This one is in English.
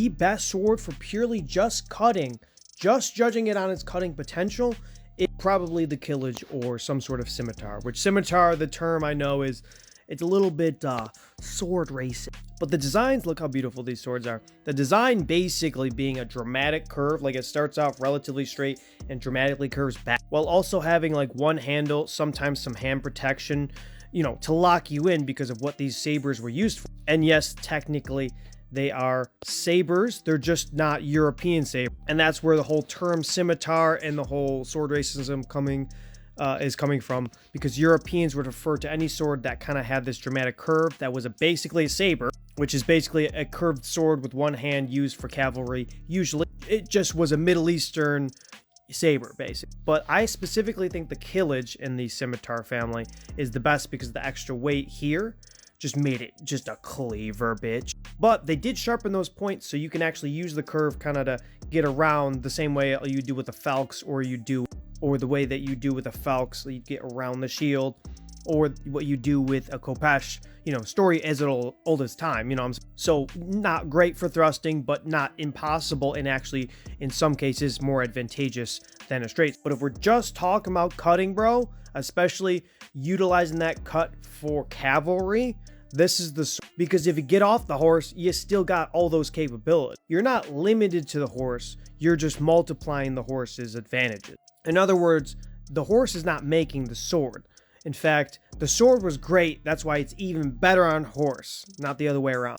The best sword for purely just cutting, just judging it on its cutting potential, is probably the Killage or some sort of scimitar. Which scimitar, the term I know is, it's a little bit sword racing. But the designs, look how beautiful these swords are. The design basically being a dramatic curve, like it starts off relatively straight and dramatically curves back, while also having like one handle, sometimes some hand protection, you know, to lock you in because of what these sabers were used for. And yes, technically they are sabers, they're just not European sabers. And that's where the whole term scimitar and the whole sword racism is coming from, because Europeans would refer to any sword that kind of had this dramatic curve that was basically a saber, which is basically a curved sword with one hand used for cavalry. Usually it just was a Middle Eastern saber, basically. But I specifically think the Killage in the scimitar family is the best because the extra weight here just made it just a cleaver, bitch. But they did sharpen those points, so you can actually use the curve kind of to get around the same way you do with the Falx, or the way that you do with a Falx, so you get around the shield, or what you do with a Khopesh, you know, story as old as time, you know. So not great for thrusting, but not impossible, and actually in some cases more advantageous than a straight. But if we're just talking about cutting, bro, especially utilizing that cut for cavalry, this is the, because if you get off the horse, you still got all those capabilities. You're not limited to the horse, you're just multiplying the horse's advantages. In other words, the horse is not making the sword. In fact, the sword was great, that's why it's even better on horse, not the other way around.